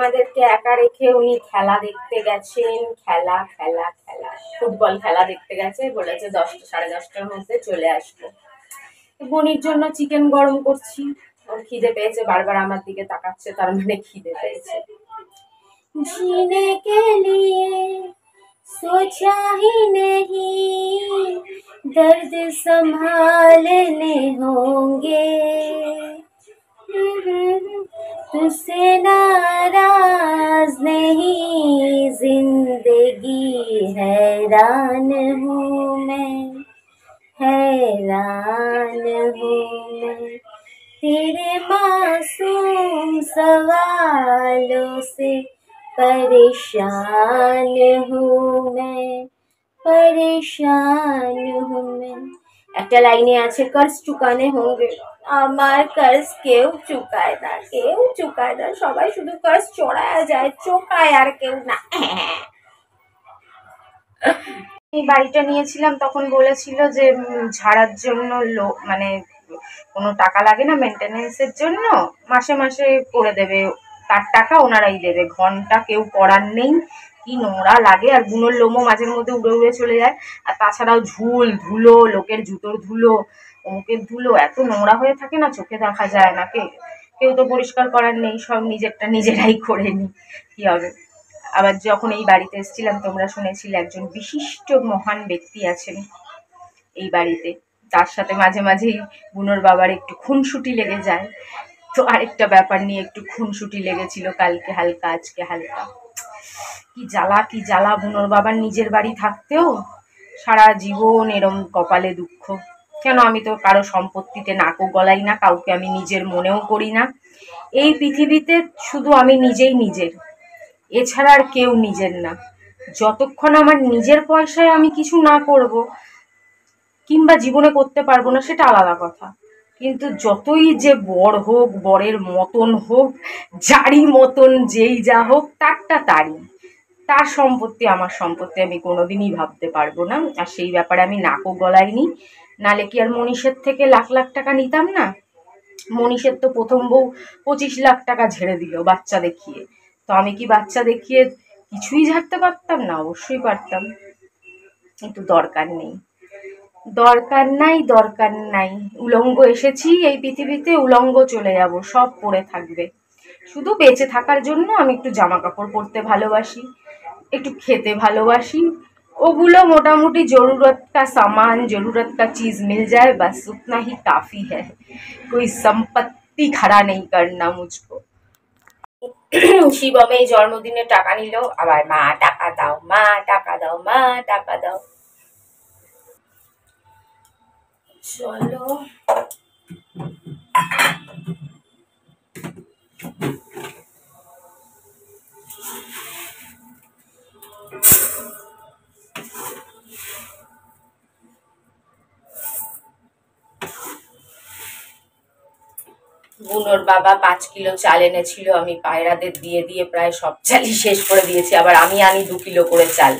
আমাদেরকে একা রেখে উনি খেলা দেখতে গেছেন। খেলা খেলা খেলা ফুটবল খেলা দেখতে গেছে, বলেছে 10টা সাড়ে 10টার মধ্যে চলে আসবো। বনির জন্য চিকেন গরম করছি, ওর খিদে পেয়েছে, বারবার আমার দিকে তাকাচ্ছে, তার মানে খিদে পেয়েছে। जीने के लिए सोचा ही नहीं, दर्द संभालने होंगे, तुझसे नाराज नहीं, जिंदगी हैरान हूँ मैं, हैरान हूँ मैं, तेरे मासूम सवालों से परेशान हूँ मैं, परेशान हूँ मैं। একটা লাইনে আছে कर्ज चुकाने होंगे, আমার कर्ज কেউ চুকায় না, কেউ চুকায় না, সবাই শুধু कर्ज চড়ায় যায়, চোকায় আর কেউ না। এই বাড়িটা নিয়েছিলাম তখন বলেছিল যে ঝাড়ার জন্য মানে কোনো টাকা লাগে না মেনটেনেন্সের জন্য, মাসে মাসে করে দেবে, তার টাকা ওনারাই দেবে, ঘন্টা কেউ করার নেই। কি নোংরা লাগে, আর বুনোর লোমও মাঝের মধ্যে উড়ে উড়ে চলে যায়। আর তাছাড়াও ঝুল ধুলো, লোকের জুতোর ধুলো, অমুকের ধুলো, এত নোংরা হয়ে থাকে না, চোখে দেখা যায় না। কেউ তো পরিষ্কার করার নেই, সব নিজেরটা নিজেরাই করে নি, কি হবে। আবার যখন এই বাড়িতে এসেছিলাম তোমরা শুনেছিলে একজন বিশিষ্ট মহান ব্যক্তি আছেন এই বাড়িতে, তার সাথে মাঝে মাঝেই বুনোর বাবার একটু খুনসুটি লেগে যায়। তো আরেকটা ব্যাপার নিয়ে একটু খুনসুটি লেগেছিল কালকে হালকা, আজকে হালকা। কি জ্বালা কি জ্বালা, বুনোর বাবার নিজের বাড়ি থাকতেও সারা জীবন এরম কপালে দুঃখ। কেন, আমি তো কারো সম্পত্তিতে নাকও গলাই না, কাউকে আমি নিজের মনেও করি না। এই পৃথিবীতে শুধু আমি নিজেই নিজের, এছাড়া আর কেউ নিজের না। যতক্ষণ আমার নিজের পয়সায় আমি কিছু না করব, কিংবা জীবনে করতে পারবো না, সেটা আলাদা কথা। কিন্তু যতই যে বর হোক, বরের মতন হোক, যারই মতন যেই যা হোক, তারটা তারই, তার সম্পত্তি আমার সম্পত্তি আমি কোনোদিনই ভাবতে পারবো না। আর সেই ব্যাপারে আমি নাকও গলাইনি, নালে কি আর মনীষের থেকে লাখ লাখ টাকা নিতাম না। মনীষের তো প্রথম বউ 25 লাখ টাকা ঝেড়ে দিল বাচ্চা দেখিয়ে, তো আমি কি বাচ্চা দেখিয়ে কিছুই ঝাড়তে পারতাম না? অবশ্যই পারতাম, কিন্তু দরকার নেই, দরকার নাই, দরকার নাই। উলঙ্গ এসেছি এই পৃথিবীতে, উলঙ্গ চলে যাব, সব পরে থাকবে। শুধু বেঁচে থাকার জন্য আমি একটু জামা কাপড় পরতে ভালোবাসি, একটু খেতে ভালোবাসি, ওগুলো মোটামুটি জরুরত কা সামান, জরুরত কা চিজ মিল যায়, বাস উतना ही काफी है, कोई संपत्ति खड़ा नहीं करना मुझको। শিবম এই জন্মদিনে টাকা নিল, আবার মা টাকা দাও, মা টাকা দাও, মা টাকা দাও। চলো বুনোর বাবা 5 কিলো চাল এনেছিল, আমি পায়রাদের দিয়ে দিয়ে প্রায় সব চালই শেষ করে দিয়েছি। আবার আমি আনি 2 কিলো করে চাল,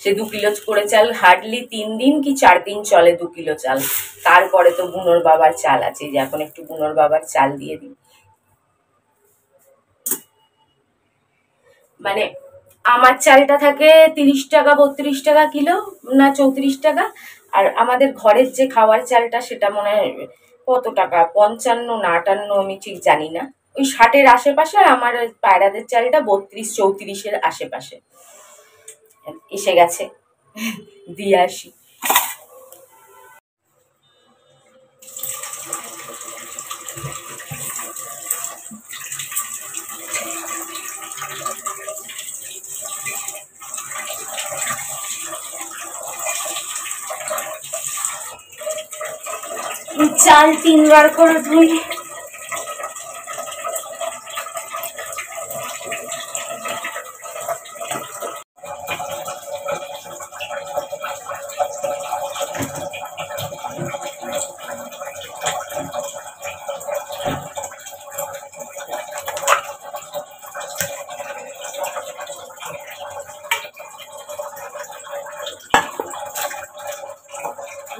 সে 2 কিলো করে চাল হার্ডলি 3 দিন কি 4 দিন চলে 2 কিলো চাল। তারপরে তো বুনোর বাবার চাল আছে, যে এখন একটু বুনোর বাবার চাল দিয়ে দিই। মানে আমার চালটা থাকে 30 টাকা 32 টাকা কিলো, না 34 টাকা। আর আমাদের ঘরের যে খাওয়ার চালটা সেটা মনে হয় কত টাকা, 55 না 58, আমি ঠিক জানি না, ওই 60-এর আশেপাশে। আর আমার পায়রাদের চালটা 32-34-এর আশেপাশে এসে গেছে, দিয়ে আসি। চাল 3 বার করে ধুই।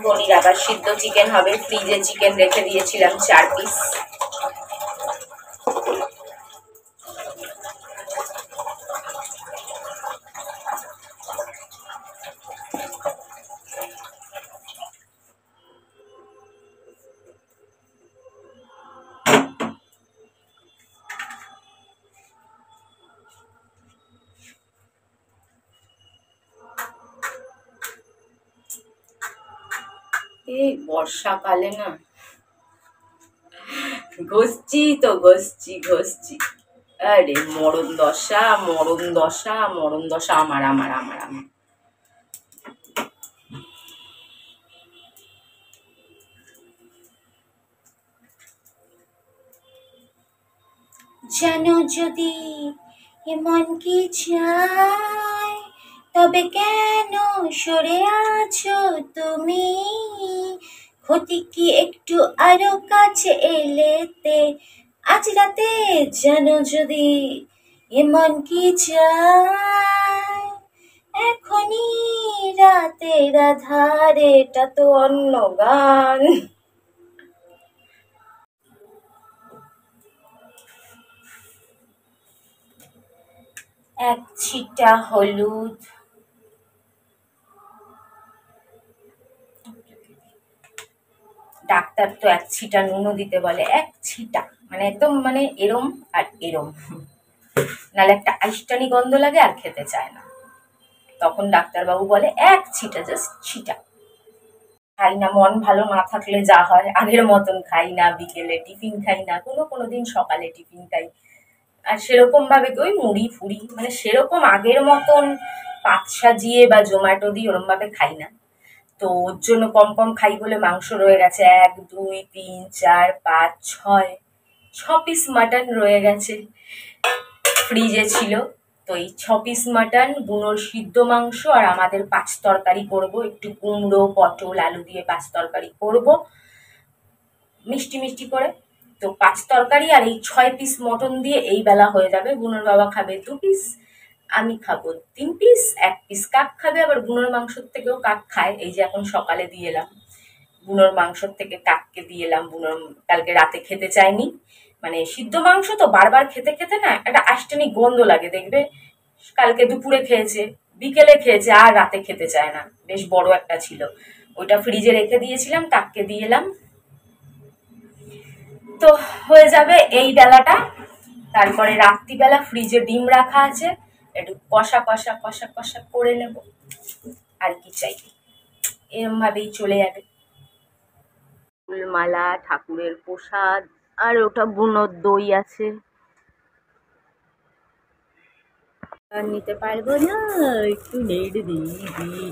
বনির আবার সিদ্ধ চিকেন হবে, ফ্রিজে চিকেন রেখে দিয়েছিলাম 4 পিস। এই বর্ষাকালে না ঘষছি তো ঘষছি। আরে মরণ দশা আমার। জানো যদি এমন কি চায়, তবে কেন সরে আছো তুমি? ক্ষতি কি একটু আরো কাছে এলেতে আজ রাতে? জানো যদি এমন কি চায়, এখনই রাতের আধারে, এটা তো অন্য গান। এক ছিটা হলুদ, ডাক্তার তো এক ছিটা নুনও দিতে বলে, এক ছিটা মানে একদম মানে এরম আর এরম, নাহলে একটা আইসটানি গন্ধ লাগে আর খেতে চায় না। তখন ডাক্তারবাবু বলে এক ছিটা, জাস্ট ছিটা। খাই না, মন ভালো না থাকলে যা হয়, আগের মতন খাই না, বিকেলে টিফিন খাই না, কোনো দিন সকালে টিফিন খাই। আর সেরকম ভাবে ওই মুড়ি ফুড়ি মানে সেরকম আগের মতন পাত সাজিয়ে বা জোম্যাটো দিয়ে ওরম ভাবে খাই না। তো ওর জন্য কম খাই বলে মাংস রয়ে গেছে 1 2 3 4 5 6 পিস মাটন রয়ে গেছে, ফ্রিজে ছিল। তো এই 6 পিস মাটন, বুনোর সিদ্ধ মাংস, আর আমাদের 5 তরকারি করব, একটু কুমড়ো পটল আলু দিয়ে 5 তরকারি করব মিষ্টি করে। তো 5 তরকারি আর এই 6 পিস মটন দিয়ে এই বেলা হয়ে যাবে। বুনোর বাবা খাবে 2 পিস, আমি খাবো 3 পিস, 1 পিস কাক খাবে, আবার বুনোর মাংসর থেকেও কাক খায়। এই যে এখন সকালে দিয়ে এলাম, বুনোর মাংসর থেকে কাককে দিয়ে এলাম। বুনোর কালকে রাতে খেতে চায়নি, মানে সিদ্ধ মাংস তো বারবার খেতে না একটা আষ্টানি গন্ধ লাগে, দেখবে। কালকে দুপুরে খেয়েছে, বিকেলে খেয়েছে, আর রাতে খেতে চায় না। বেশ বড় একটা ছিল, ওইটা ফ্রিজে রেখে দিয়েছিলাম, কাককে দিয়ে এলাম। তো হয়ে যাবে এই বেলাটা। তারপরে রাত্রিবেলা ফ্রিজে ডিম রাখা আছে, একটু কষা করে নেব, আর কি চাই। এরম ভাবেই চলে যাবে। ফুলমালা, ঠাকুরের প্রসাদ, আর ওটা বুনোর দই আছে, নিতে পারবো না, একটু নেট দিদি।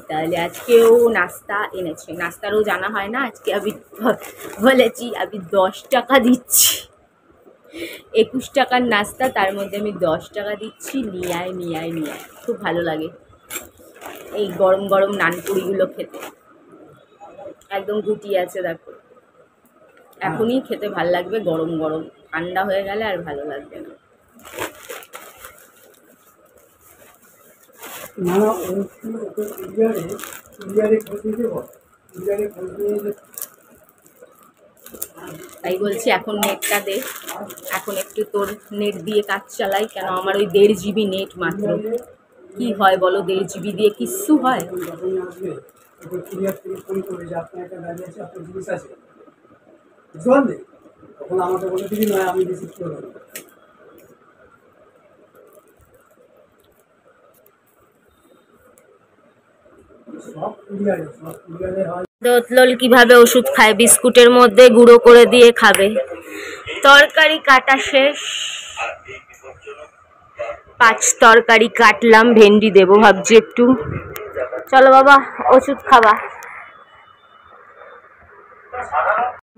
তাহলে আজকেও নাস্তা এনেছে, নাস্তারও জানা হয় না। আজকে আমি বলেছি আমি 10 টাকা দিচ্ছি, 21 টাকার নাস্তা, তার মধ্যে আমি 10 টাকা দিচ্ছি, নিয়ে আয়। খুব ভালো লাগে এই গরম নানপুরিগুলো খেতে, একদম গুটিয়ে আছে দেখো। এখনই খেতে ভাল লাগবে গরম, ঠান্ডা হয়ে গেলে আর ভালো লাগবে না। তাই বলছি এখন নেটটা দে, এখন একটু তোর নেট দিয়ে কাজ চালাই, কেন আমার ওই 1.5 GB নেট মাত্র। কি হয় বলো, 1.5 GB দিয়ে কিচ্ছু হয়? দোতলল কিভাবে ওষুধ খায়, বিস্কুটের মধ্যে গুঁড়ো করে দিয়ে খাবে। তরকারি কাটা শেষ, 5 তরকারি কাটলাম, ভেন্ডি দেবো ভাবছি একটু। চলো বাবা ওষুধ খাবা।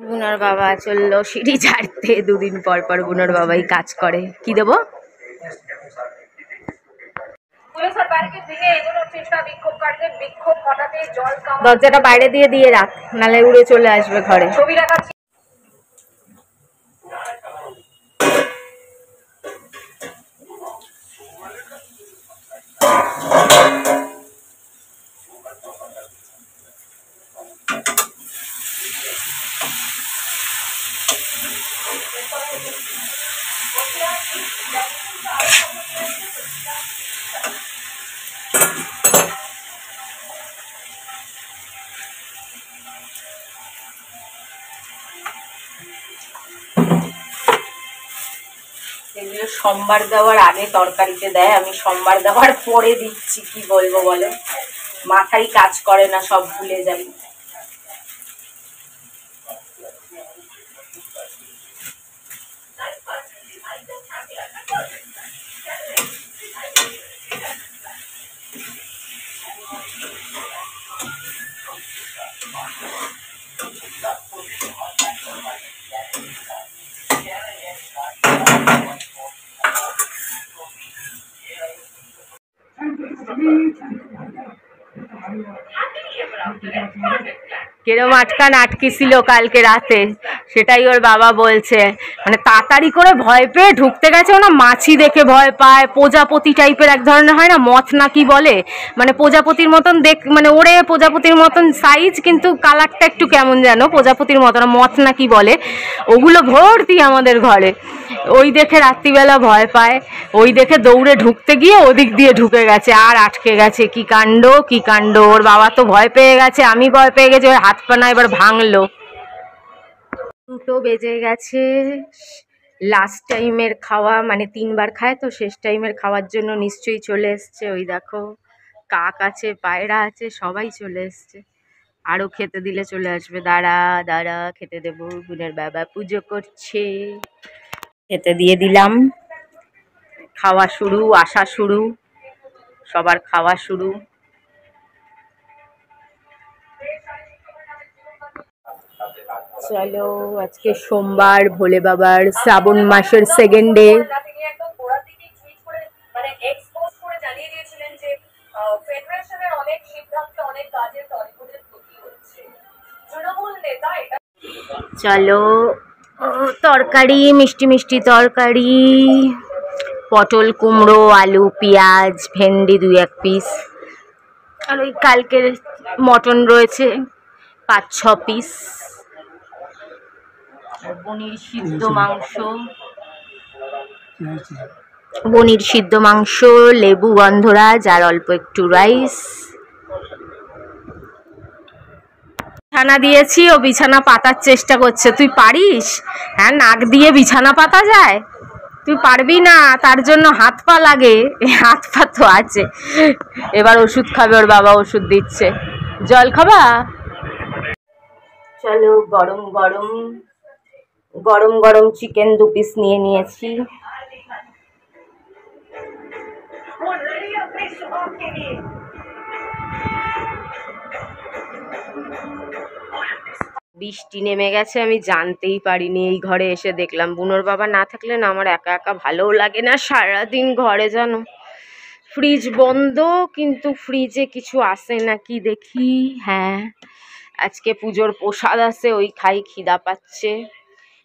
বুনোর বাবা চললো সিঁড়ি ঝাড়তে, 2 দিন পর বুনোর বাবাই কাজ করে। কি দেবো? দরজাটা বাইরে দিয়ে রাখ, নালে উড়ে চলে আসবে ঘরে। এগুলো সোমবার দেওয়ার আগে তরকারিতে দেয়, আমি সোমবার দেওয়ার পরে দিচ্ছি। কি বলবো বলো, মাথায় কাজ করে না, সব ভুলে যাই। কিরম আটকিছিল কালকে রাতে, সেটাই ওর বাবা বলছে। মানে তাড়াতাড়ি করে ভয় পেয়ে ঢুকতে গেছে, ওনা মাছি দেখে ভয় পায়, প্রজাপতি টাইপের এক ধরনের হয় না, মথ না কি বলে, মানে প্রজাপতির মতন মানে ওরে প্রজাপতির মতন সাইজ, কিন্তু কালারটা একটু কেমন যেন প্রজাপতির মতন, মথ না কি বলে, ওগুলো ভর্তি আমাদের ঘরে। ওই দেখে রাত্রিবেলা ভয় পায়, ওই দেখে দৌড়ে ঢুকতে গিয়ে ওদিক দিয়ে ঢুকে গেছে আর আটকে গেছে। কি কাণ্ড কি কাণ্ড! ওর বাবা তো ভয় পেয়ে গেছে, আমি ভয় পেয়ে গেছি, ওর হাত পা না এবার ভাঙলো। 2টো বেজে গেছে। লাস্ট টাইমের খাওয়া, মানে 3বার খায় তো, শেষ টাইমের খাওয়ার জন্য নিশ্চয়ই চলে এসছে। ওই দেখো কাক আছে, পায়রা আছে, সবাই চলে এসছে। আরো খেতে দিলে চলে আসবে। দাঁড়া দাঁড়া, খেতে দেবো। গুণের বাবা পুজো করছে, খেতে দিয়ে দিলাম। খাওয়া শুরু, আসা শুরু, সবার খাওয়া শুরু। চলো, আজকে সোমবার, ভোলে বাবার শ্রাবণ মাসের 2nd ডে। চলো, তরকারি, মিষ্টি মিষ্টি তরকারি, পটল কুমড়ো, আলু, পেঁয়াজ, ভেন্ডি 2-1 পিস, আর ওই কালকের মটন রয়েছে 5-6 পিস, বনির সিদ্ধ মাংস, লেবু গন্ধরাজ, আর অল্প একটু রাইস। বিছানা দিয়েছি, ও বিছানা পাতার চেষ্টা করছে। তুই পারিস? হ্যাঁ, নাক দিয়ে বিছানা পাতা যায়? তুই পারবি না, তার জন্য হাত পা লাগে। হাত পা তো আছে। এবার ওষুধ খাবে, ওর বাবা ওষুধ দিচ্ছে। জল খাবা? চলো, গরম গরম গরম গরম চিকেন 2 পিস নিয়ে নিয়েছি। বৃষ্টি নেমে গেছে, আমি জানতেই পারিনি। এই ঘরে এসে দেখলাম। বুনোর বাবা না থাকলে না আমার একা একা ভালোও লাগে না। সারাদিন ঘরে জানো, ফ্রিজ বন্ধ, কিন্তু ফ্রিজে কিছু আসে নাকি দেখি। হ্যাঁ, আজকে পুজোর প্রসাদ আছে, ওই খাই, খিদা পাচ্ছে।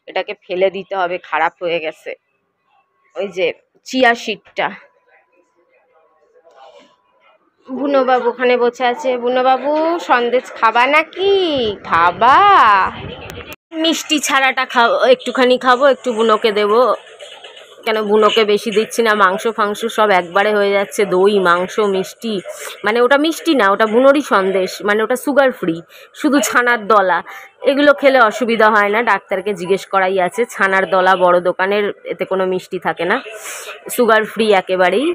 এটাকে ফেলে দিতে হবে, খারাপ হয়ে গেছে। ওই যে চিয়া সিডটা। বুনো বাবু ওখানে বসে আছে। বুনো বাবু, সন্দেশ খাবা নাকি? খাবা? মিষ্টি ছাড়াটা খাবো, একটুখানি খাবো, একটু বুনোকে দেবো। কেন বুনোকে বেশি দিচ্ছি না, মাংস ফাংস সব একবারে হয়ে যাচ্ছে। দই, মাংস, মিষ্টি, মানে ওটা মিষ্টি না, ওটা বুনোরই সন্দেশ, মানে ওটা সুগার ফ্রি, শুধু ছানার দলা। এগুলো খেলে অসুবিধা হয় না, ডাক্তারকে জিজ্ঞেস করাই আছে। ছানার দলা বড় দোকানের, এতে কোনো মিষ্টি থাকে না, সুগার ফ্রি একেবারেই।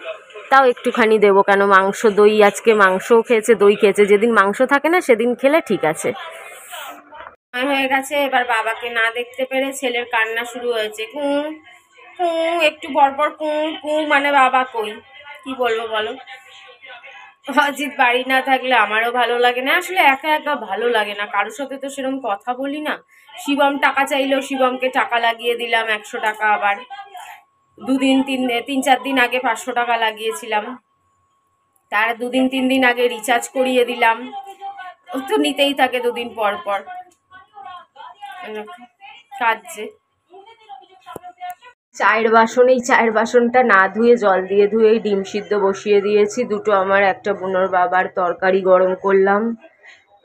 তাও একটুখানি দেবো, কেন মাংস দই, আজকে মাংসও খেয়েছে, দই খেয়েছে। যেদিন মাংস থাকে না সেদিন খেলে ঠিক আছে। হয়ে গেছে, এবার বাবাকে না দেখতে পেরে ছেলের কান্না শুরু হয়েছে। একটু পরপর মানে বাবা কই, কি বলবো বলো। অজিত বাড়ি না থাকলে আমারও ভালো লাগে না, আসলে একা একা ভালো লাগে না, কারোর সাথে তো সেরকম কথা বলি না। শিবম টাকা চাইলেও শিবমকে টাকা লাগিয়ে দিলাম 100 টাকা, আবার 3-4 দিন আগে 500 টাকা লাগিয়েছিলাম, তার 2-3 দিন আগে রিচার্জ করিয়ে দিলাম। ও তো নিতেই থাকে 2 দিন পর পর। কাজে চায়ের বাসন, এই চায়ের বাসনটা না ধুয়ে জল দিয়ে ধুয়ে ডিম সিদ্ধ বসিয়ে দিয়েছি। 2টো আমার, একটা বুনোর বাবার। তরকারি গরম করলাম,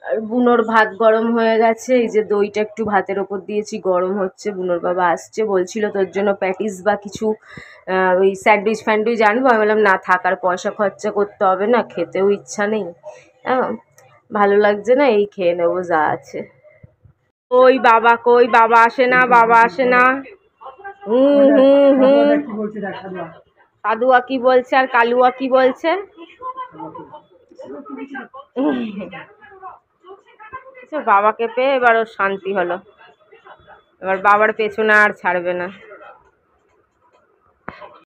আর বুনোর ভাত গরম হয়ে গেছে। এই যে দইটা একটু ভাতের ওপর দিয়েছি, গরম হচ্ছে। বুনোর বাবা আসছে, বলছিল তোর জন্য প্যাটিস বা কিছু ওই স্যান্ডউইচ ফ্যান্ডউইচ আনবো। আমি বললাম না থাক, আর পয়সা খরচা করতে হবে না, খেতেও ইচ্ছা নেই, ভালো লাগছে না, এই খেয়ে নেবো যা আছে। ওই বাবা কই? বাবা আসে না, বাবা আসে না। সাধুয়া কি বলছে আর কালুয়া কি বলছে? বাবাকে পেয়ে এবার ওর শান্তি হলো, এবার বাবার পেছনে আর ছাড়বে না।